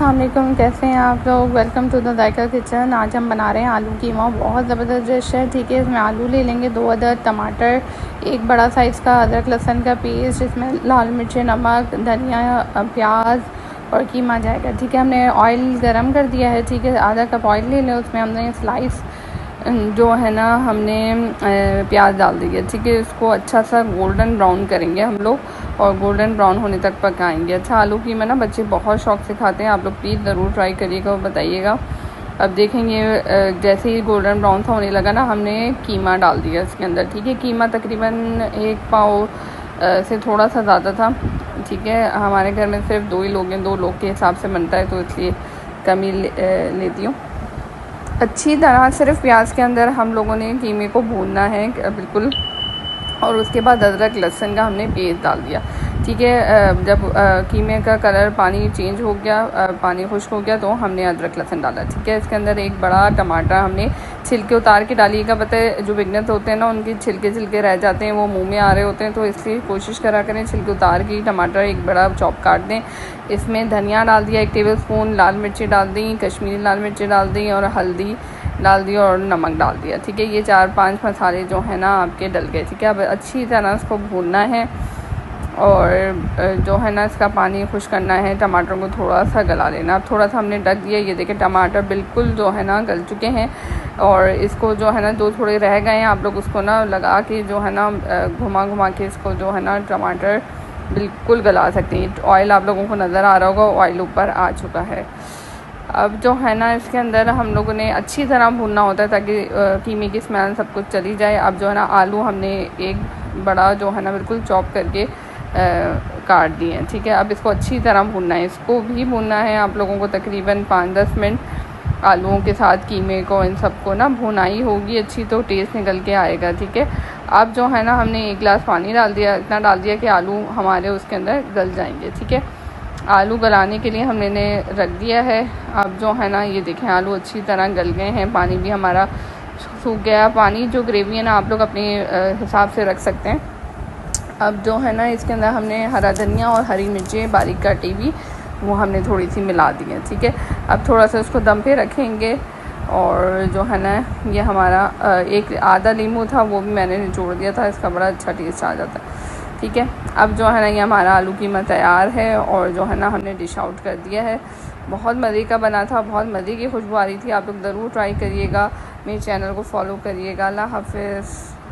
अस्सलाम वालेकुम, कैसे हैं आप लोग। Welcome to the Zaika kitchen. आज हम बना रहे हैं आलू कीमा। बहुत ज़बरदस्त डिश है। ठीक है, इसमें आलू ले लेंगे, 2 अदद टमाटर, एक बड़ा साइज़ का अदरक लहसुन का पेस्ट, इसमें लाल मिर्च, नमक, धनिया, प्याज और कीमा जाएगा। ठीक है, हमने ऑयल गरम कर दिया है। ठीक है, आधा कप ऑयल ले लें, उसमें हमने स्लाइस जो है ना हमने प्याज डाल दी है। ठीक है, इसको अच्छा सा गोल्डन ब्राउन करेंगे हम लोग और गोल्डन ब्राउन होने तक पकाएंगे। अच्छा, आलू कीमा ना बच्चे बहुत शौक से खाते हैं। आप लोग प्लीज़ ज़रूर ट्राई करिएगा और बताइएगा। अब देखेंगे जैसे ही गोल्डन ब्राउन सा होने लगा ना, हमने कीमा डाल दिया इसके अंदर। ठीक है, कीमा तकरीबन 1 पाव से थोड़ा सा ज़्यादा था। ठीक है, हमारे घर में सिर्फ 2 ही लोग हैं, 2 लोग के हिसाब से बनता है तो इसलिए कम ही लेती हूँ। अच्छी तरह सिर्फ प्याज के अंदर हम लोगों ने कीमे को भूनना है बिल्कुल, और उसके बाद अदरक लहसुन का हमने पेस्ट डाल दिया। ठीक है, जब कीमे का कलर पानी चेंज हो गया, पानी खुश्क हो गया, तो हमने अदरक लहसुन डाला। ठीक है, इसके अंदर एक बड़ा टमाटर हमने छिलके उतार के डालिएगा। पता है जो बिगनर्स होते हैं ना, उनके छिलके रह जाते हैं, वो मुंह में आ रहे होते हैं, तो इसलिए कोशिश करा करें छिलके उतार के टमाटर एक बड़ा चॉप काट दें। इसमें धनिया डाल दिया 1 टेबल स्पून, लाल मिर्ची डाल दी, कश्मीरी लाल मिर्ची डाल दी और हल्दी डाल दिया और नमक डाल दिया। ठीक है, ये 4-5 मसाले जो है ना आपके डल गए। ठीक है, अब अच्छी तरह इसको भूनना है और जो है ना इसका पानी खुश करना है। टमाटर को थोड़ा सा गला लेना। अब थोड़ा सा हमने ढक दिया। ये देखिए टमाटर बिल्कुल जो है ना गल चुके हैं और इसको जो है ना जो थोड़े रह गए हैं, आप लोग उसको ना लगा के जो है ना घुमा के इसको जो है ना टमाटर बिल्कुल गला सकते हैं। ऑयल आप लोगों को नज़र आ रहा होगा, ऑयल ऊपर आ चुका है। अब जो है ना इसके अंदर हम लोगों ने अच्छी तरह भूनना होता है ताकि कीमे की स्मेल सब कुछ चली जाए। अब जो है ना आलू हमने एक बड़ा जो है ना बिल्कुल चॉप करके काट दिए हैं। ठीक है, अब इसको अच्छी तरह भूनना है। इसको भी भूनना है आप लोगों को तकरीबन 5-10 मिनट। आलूओं के साथ कीमे को इन सबको ना भुनाई होगी अच्छी, तो टेस्ट निकल के आएगा। ठीक है, अब जो है ना हमने 1 गिलास पानी डाल दिया, इतना डाल दिया कि आलू हमारे उसके अंदर गल जाएंगे। ठीक है, आलू गलाने के लिए हमने रख दिया है। अब जो है ना ये देखें आलू अच्छी तरह गल गए हैं, पानी भी हमारा सूख गया। पानी जो ग्रेवी है ना आप लोग अपने हिसाब से रख सकते हैं। अब जो है ना इसके अंदर हमने हरा धनिया और हरी मिर्चें बारीक काटी हुई वो हमने थोड़ी सी मिला दी है। ठीक है, अब थोड़ा सा इसको दम पे रखेंगे और जो है ना ये हमारा एक आधा नींबू था वो भी मैंने निचोड़ दिया था, इसका बड़ा अच्छा टेस्ट आ जाता है। ठीक है, अब जो है ना ये हमारा आलू कीमा तैयार है और जो है ना हमने डिश आउट कर दिया है। बहुत मज़े का बना था, बहुत मज़े की खुशबू आ रही थी। आप लोग ज़रूर ट्राई करिएगा, मेरे चैनल को फॉलो करिएगा। अल्लाह हाफ़िज़।